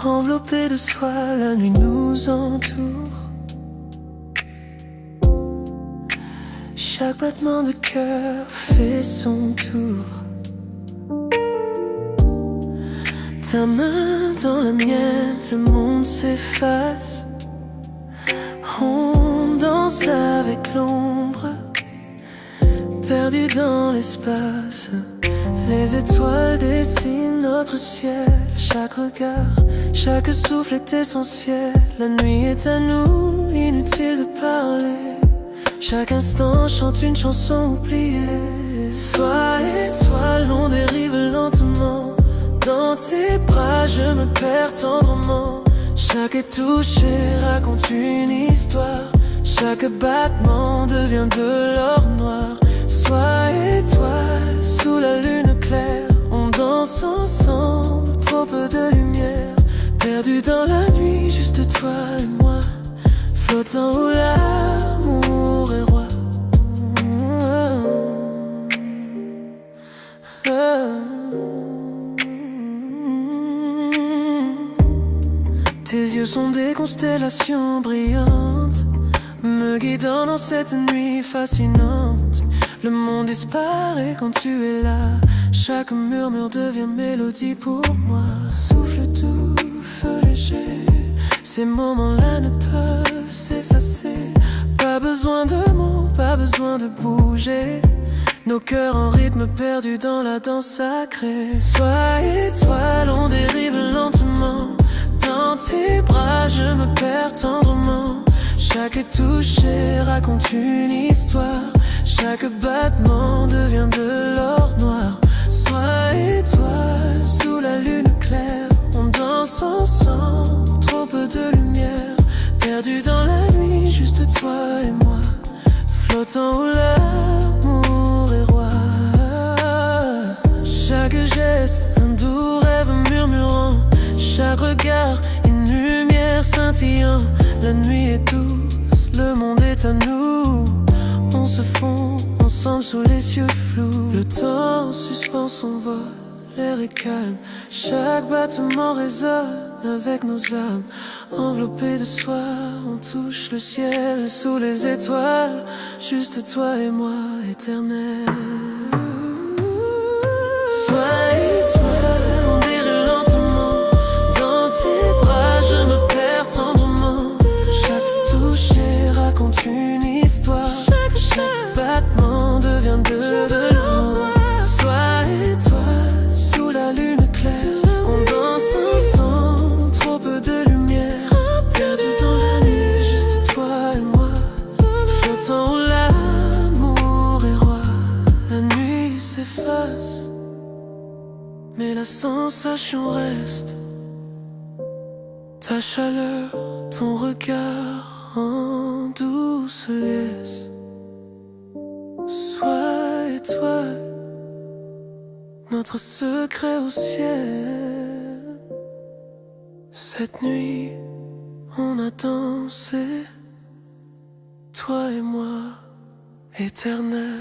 Enveloppé de soie, la nuit nous entoure. Chaque battement de cœur fait son tour. Ta main dans la mienne, le monde s'efface. On danse avec l'ombre, perdu dans l'espace. Les étoiles dessinent notre ciel. Chaque regard, chaque souffle est essentiel. La nuit est à nous, inutile de parler. Chaque instant chante une chanson oubliée. Sois étoile, on dérive lentement. Dans tes bras je me perds tendrement. Chaque toucher raconte une histoire. Chaque battement devient de l'or noir. Sois étoile, sous la lune claire. On danse ensemble, trop peu de lumière. Perdu dans la nuit, juste toi et moi. Flottant où l'amour est roi. Tes yeux sont des constellations brillantes, me guidant dans cette nuit fascinante. Le monde disparaît quand tu es là. Chaque murmure devient mélodie pour moi. Souffle doux, feu léger. Ces moments-là ne peuvent s'effacer. Pas besoin de mots, pas besoin de bouger. Nos cœurs en rythme perdus dans la danse sacrée. Sois étoile, on dérive lentement. Dans tes bras je me perds tendrement. Chaque toucher raconte une histoire. Chaque battement devient de l'or noir. Sois étoile, sous la lune claire. On danse ensemble, trop peu de lumière. Perdu dans la nuit, juste toi et moi. Flottant où l'amour est roi. Chaque geste, un doux rêve murmurant. Chaque regard, une lumière scintillant. La nuit est douce, le monde est à nous. On se fond ensemble sous les cieux flous. Le temps suspend son vol, l'air est calme. Chaque battement résonne avec nos âmes. Enveloppés de soie, on touche le ciel sous les étoiles. Juste toi et moi, éternel. Sois étoile, on dérive lentement. Dans tes bras, je me perds tendrement. Chaque toucher raconte une histoire. Chaque battement devient de l'or. Sois étoile, sous la lune claire. On danse ensemble, trop peu de lumière. Perdu dans la nuit, juste toi et moi. Flottant où l'amour est roi. La nuit s'efface, mais la sensation reste. Ta chaleur, ton regard en douce liesse. Sois étoile, notre secret au ciel. Cette nuit, on a dansé, toi et moi, éternel.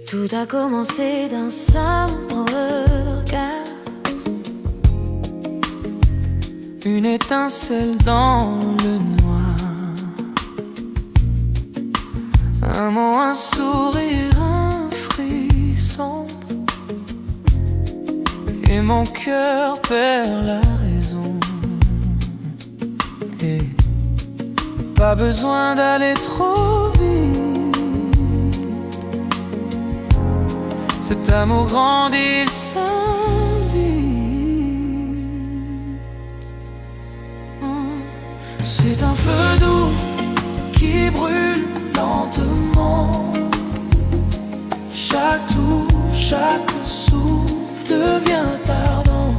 Tout a commencé d'un simple regard, une étincelle dans le noir, un mot, un sourire, un frisson, et mon cœur perd la raison. Et pas besoin d'aller trop vite, cet amour grandit, il s'invite. C'est un feu doux qui brûle lentement. Chaque tour, chaque souffle devient ardent.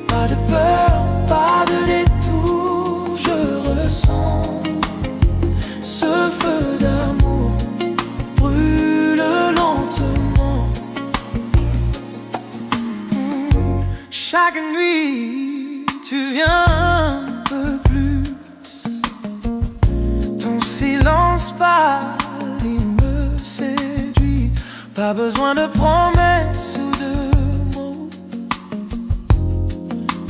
Pas de peur, pas de détour, je ressens ce feu d'amour brûle lentement. Chaque nuit, tu viens un peu plus. Ton silence pâle, il me séduit. Pas besoin de promesses ou de mots.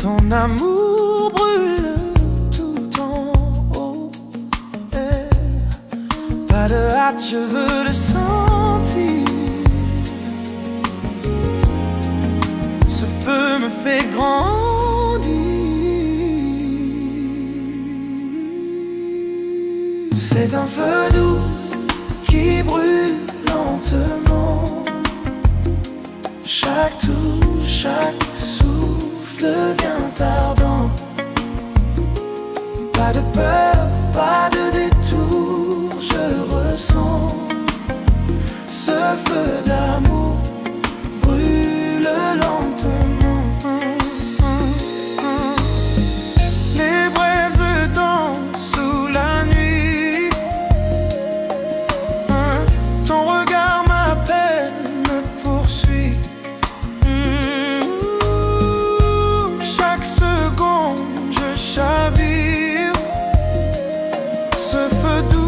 Ton amour brûle tout en haut. Pas de hâte, je veux le sentir. Ce feu me fait grandir. C'est un feu doux qui brûle lentement. Chaque tour, chaque souffle devient ardent. Pas de peur, pas de détour, je ressens ce feu d'amour brûle lentement. Les braises dansent sous la nuit. Ton regard m'appelle, me poursuit. Chaque seconde je chavire. Ce feu doux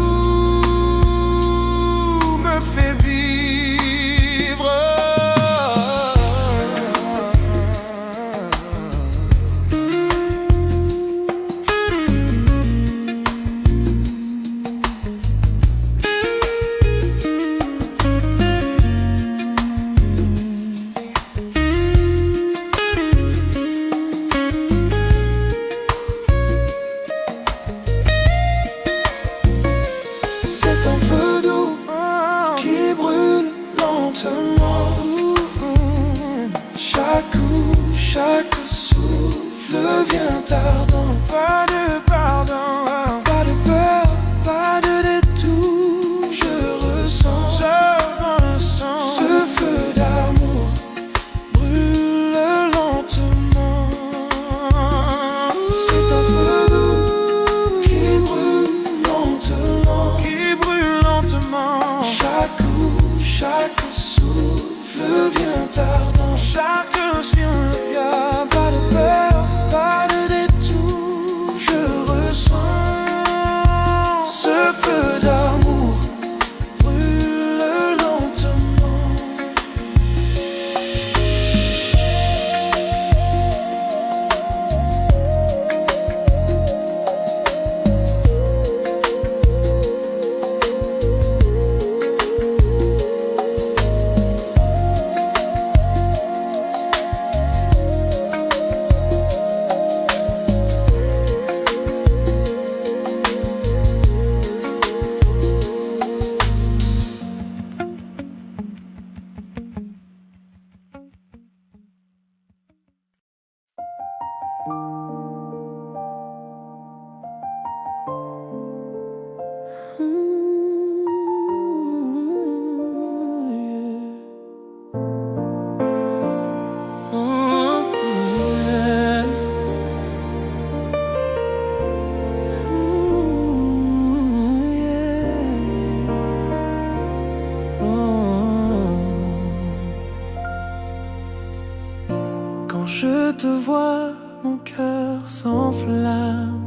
me fait vivre. C'est un feu doux qui brûle lentement. Chaque coup, chaque souffle devient ardent. Pas de pardon, pas de peur, pas de détour, je ressens ce feu d'amour brûle lentement. C'est un feu doux qui brûle lentement. Chaque coup, chaque souffle devient ardent. Chaque vient, pas de peur, pas de détour, je ressens ce feu d'amour brûle lentement. Quand je te vois, mon cœur s'enflamme.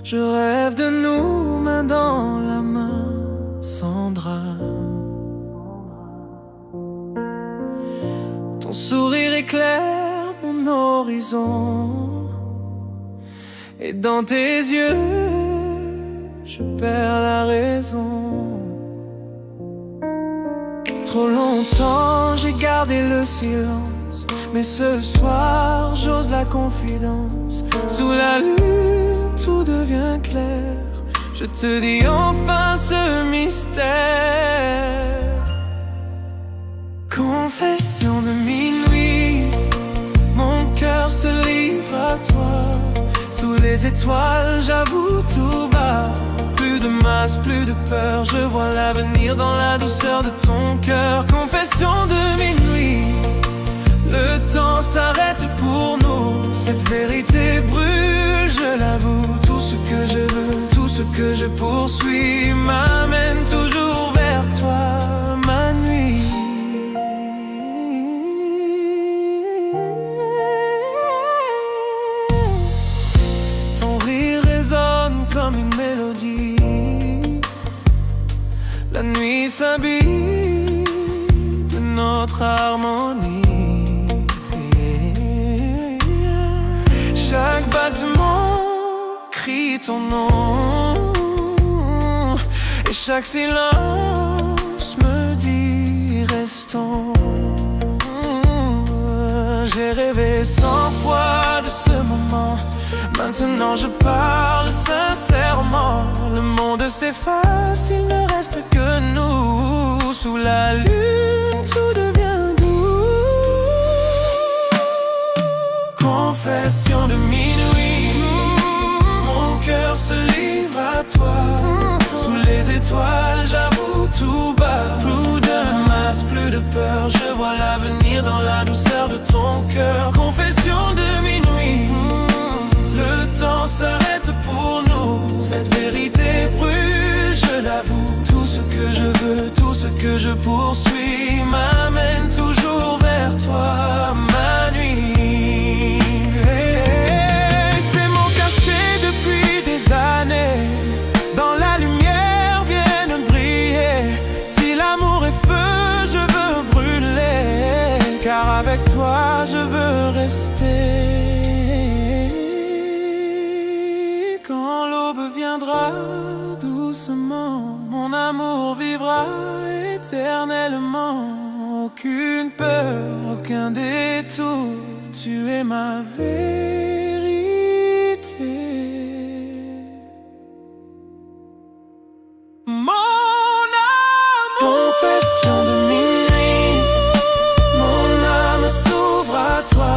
Je rêve de nous, main dans la main, sans drame. sourire éclaire mon horizon, et dans tes yeux, je perds la raison. Trop longtemps j'ai gardé le silence, mais ce soir j'ose la confidence. Sous la lune tout devient clair, je te dis enfin ce mystère. Confession de minuit, mon cœur se livre à toi. Sous les étoiles j'avoue tout bas, plus de masse, plus de peur, je vois l'avenir dans la douceur de ton cœur. Confession de minuit, le temps s'arrête pour nous. Cette vérité brûle, je l'avoue. Tout ce que je veux, tout ce que je poursuis m'amène toujours vers toi, ma nuit. Ton rire résonne comme une mélodie, la nuit s'habille de notre harmonie. Chaque battement crie ton nom, et chaque silence me dit restons. J'ai rêvé 100 fois de ce moment, maintenant je parle sincèrement. Le monde s'efface, il ne reste que nous. Sous la lune, tout devient doux. Confession de minuit, mon cœur se livre à toi. Sous les étoiles, j'avoue tout bas. Plus de masse, plus de peur, je vois l'avenir dans la douceur de ton cœur. Confession de minuit, le temps s'arrête pour nous. Cette vérité brûle, je l'avoue. Tout ce que je veux, tout ce que je poursuis m'amène toujours vers toi, ma nuit. C'est mon cachet depuis des années, dans la lumière viennent briller. Si l'amour est feu, je veux brûler, car avec toi je veux rester. Quand l'aube viendra doucement, mon amour vivra éternellement. Aucune peur, aucun détour, tu es ma vérité. Mon amour, confession de minuit, mon âme s'ouvre à toi.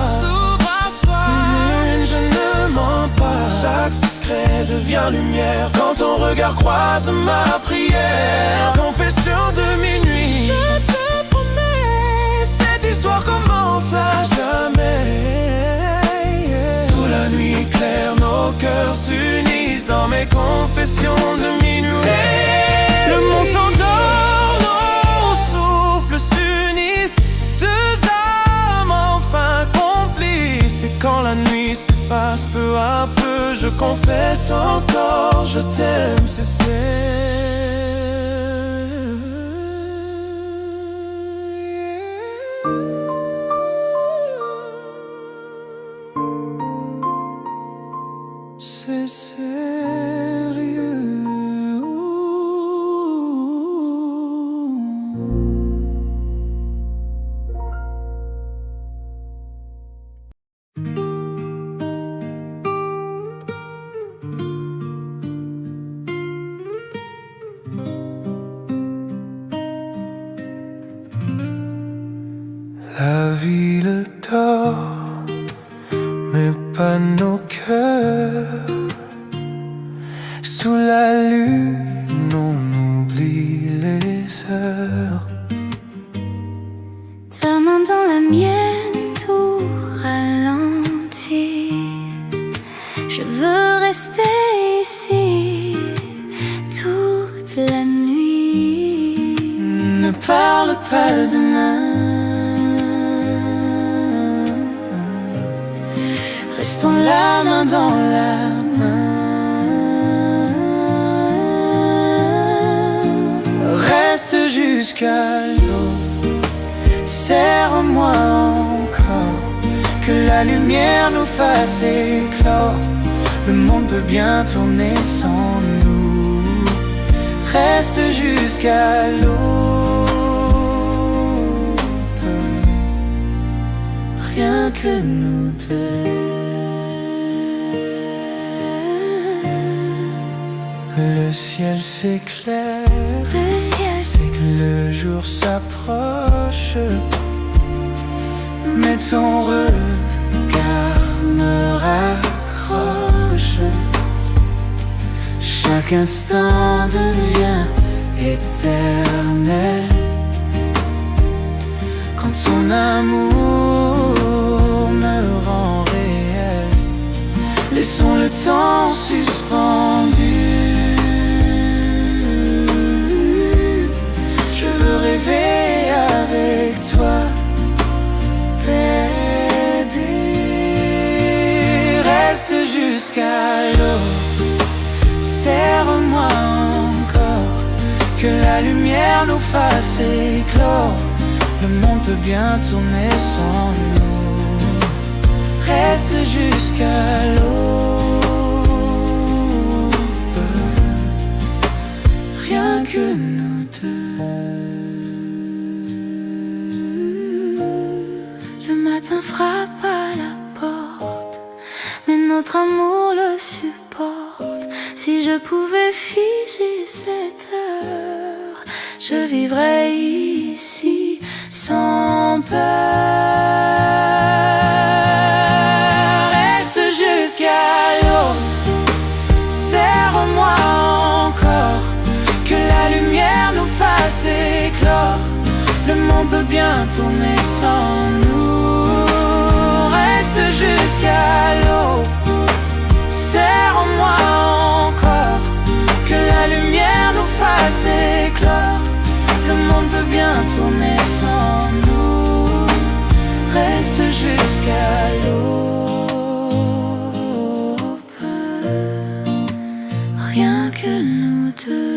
Lune, je ne mens pas, chaque secret devient lumière quand ton regard croise ma prière. Confession de minuit, je te promets, cette histoire commence à jamais. Sous la nuit claire, nos cœurs s'unissent dans mes confessions de minuit. Le monde s'endort, nos souffles s'unissent, deux âmes enfin complices. Et quand la nuit s'efface peu à peu, je confesse encore, je t'aime, c'est sérieux. La ville dort, mais pas nos cœurs. Sous la lune, on oublie les heures. Ta main dans la mienne, tout ralentit. Je veux rester ici toute la nuit. Ne parle pas de demain, restons la main dans la main. Reste jusqu'à l'aube, serre-moi en la lumière nous fasse éclore. Le monde peut bien tourner sans nous. Reste jusqu'à l'aube, rien que nous deux. Le ciel s'éclaire, Le ciel c'est que le jour s'approche, mais ton regard me raccroche. Chaque instant devient éternel quand ton amour me rend réel. Laissons le temps suspendu. Je veux rêver avec toi, bébé. Reste jusqu'à l'aube, serre-moi encore, que la lumière nous fasse éclore. Le monde peut bien tourner sans nous. Reste jusqu'à l'aube, rien que nous deux. Le matin frappe à la porte, mais notre amour le supporte. Si je pouvais figer cette heure, je vivrais ici sans peur. Reste jusqu'à l'aube, serre-moi encore, que la lumière nous fasse éclore. Le monde peut bien tourner sans nous. Reste jusqu'à l'aube, serre-moi encore, que la lumière nous fasse éclore. Le monde peut bien tourner sans nous. Reste jusqu'à l'aube, rien que nous deux.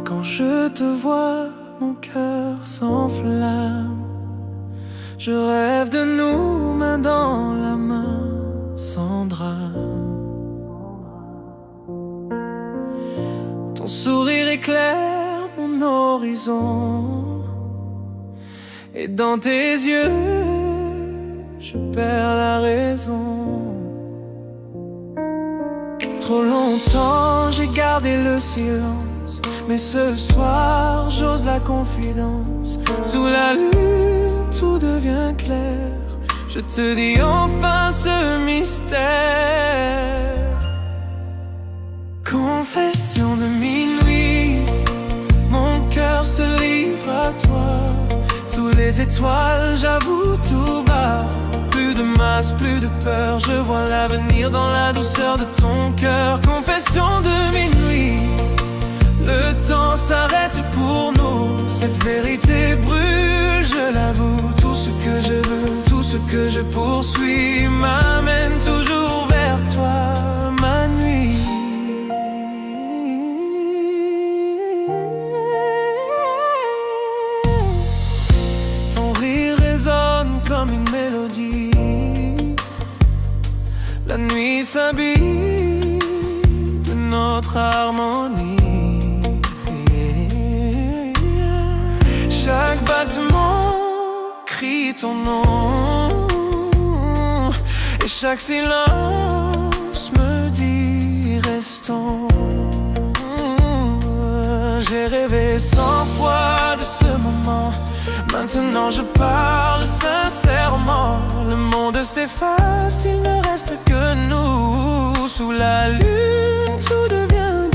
Quand je te vois, mon cœur s'enflamme. Je rêve de nous, main dans la main, sans drame. Ton sourire éclaire mon horizon, et dans tes yeux, je perds la raison. Trop longtemps j'ai gardé le silence, mais ce soir j'ose la confidence. Sous la lune tout devient clair, je te dis enfin ce mystère. Confession de minuit, mon cœur se livre à toi. Sous les étoiles j'avoue tout bas, plus de masse, plus de peur, je vois l'avenir dans la douceur de ton cœur. Confession de minuit, le temps s'arrête pour nous. Cette vérité brûle, je l'avoue. Tout ce que je veux, tout ce que je poursuis m'amène toujours vers toi, ma nuit. Ton rire résonne comme une mélodie. La nuit s'habille de notre harmonie. Chaque battement crie ton nom, et chaque silence me dit restons. J'ai rêvé 100 fois de ce moment, maintenant je parle sincèrement. Le monde s'efface, il ne reste que nous. Sous la lune tout devient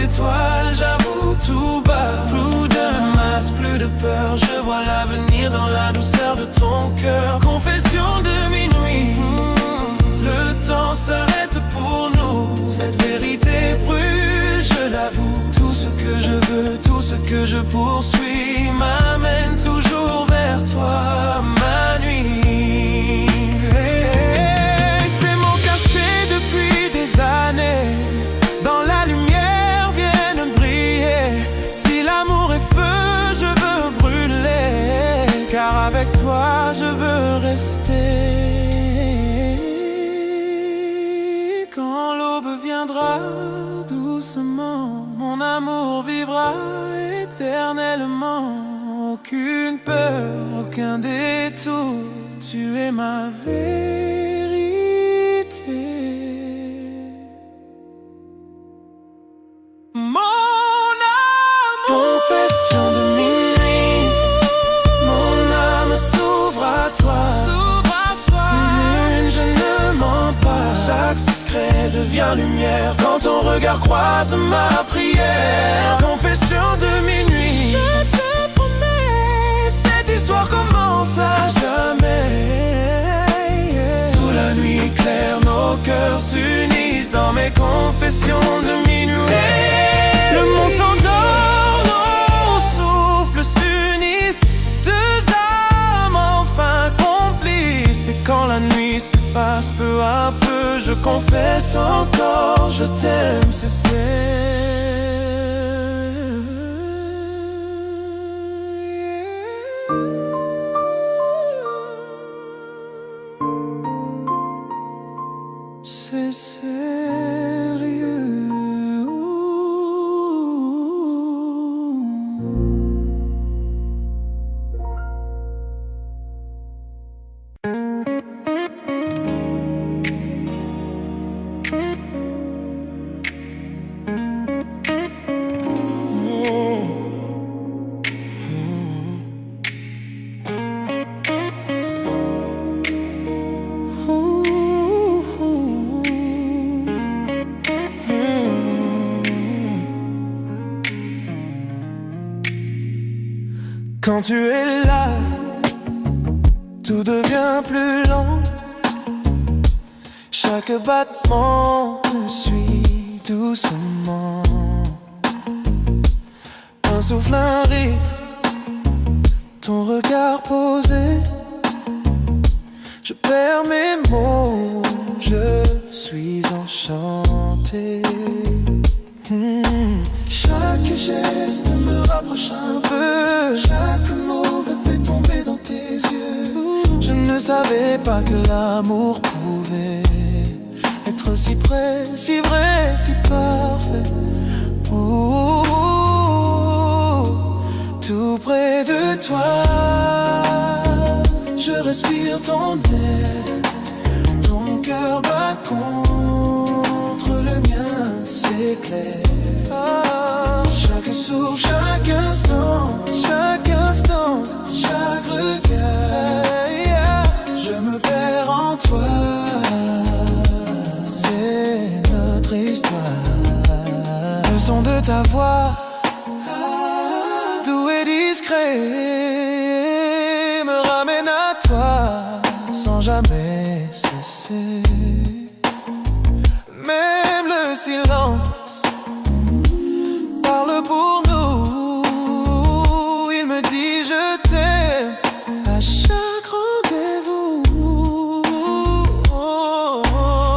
étoiles, j'avoue tout bas. Flou de masse, plus de peur, je vois l'avenir dans la douceur de ton cœur. Confession de minuit, le temps s'arrête pour nous. Cette vérité brûle, je l'avoue. Tout ce que je veux, tout ce que je poursuis m'amène toujours vers toi, ma nuit. C'est mon cachet depuis des années. Dans la lumière viennent briller. Si l'amour est feu, je veux brûler. Car avec toi, je veux rester. Quand l'aube viendra doucement, mon amour vivra éternellement. Aucune peur, aucun détour, tu es ma vérité. Mon amour, confession de minuit, mon âme s'ouvre à toi. Lune, je ne mens pas, chaque secret devient lumière quand ton regard croise ma prière. Confession de minuit, je te promets, cette histoire commence à jamais. Sous la nuit claire, nos cœurs s'unissent dans mes confessions de minuit. Le monde s'endort, nos souffles s'unissent, deux âmes enfin complices. Et quand la nuit s'efface peu à peu, je confesse encore, je t'aime, c'est sérieux. Quand tu es là, tout devient plus lent. Chaque battement me suit doucement. Un souffle, un rire, ton regard posé. Je perds mes mots, je suis enchanté. Chaque geste me rapproche un peu. Chaque mot me fait tomber dans tes yeux. Je ne savais pas que l'amour pouvait être si près, si vrai, si parfait. Tout près de toi, je respire ton air. Ton cœur bat contre le mien, c'est clair. Chaque souffle, chaque instant, chaque regard, je me perds en toi. C'est notre histoire. Le son de ta voix, doux et discret, me ramène à toi sans jamais cesser. Même le silence parle pour nous. Il me dit je t'aime à chaque rendez-vous.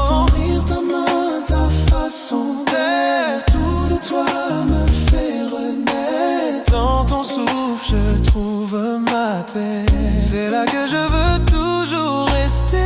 Ton rire, ta main, ta façon d'être, tout de toi me fait renaître. Dans ton souffle je trouve ma paix. C'est là que je veux toujours rester.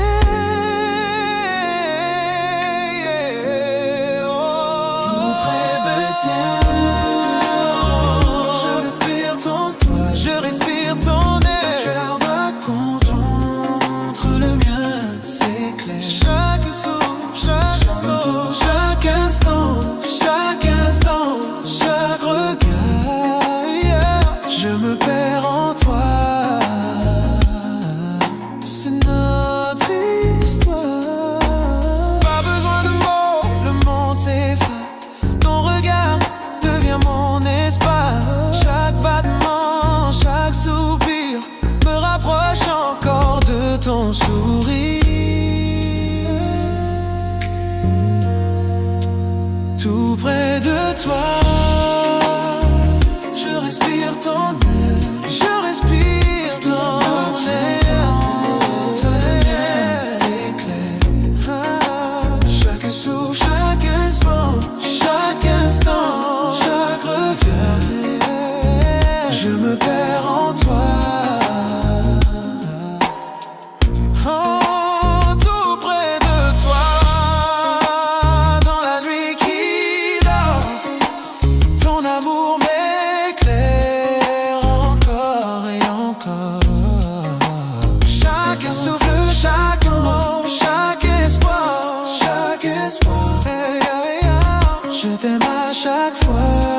près de toi. Je respire ton air, je respire ton air. C'est clair. Chaque souffle, chaque instant, chaque regard, je me perds en toi. Oh, tout près de toi, dans la nuit qui dort, ton amour m'éclaire encore et encore. Chaque souffle, chaque mot, chaque espoir, hey, hey, hey. Je t'aime à chaque fois.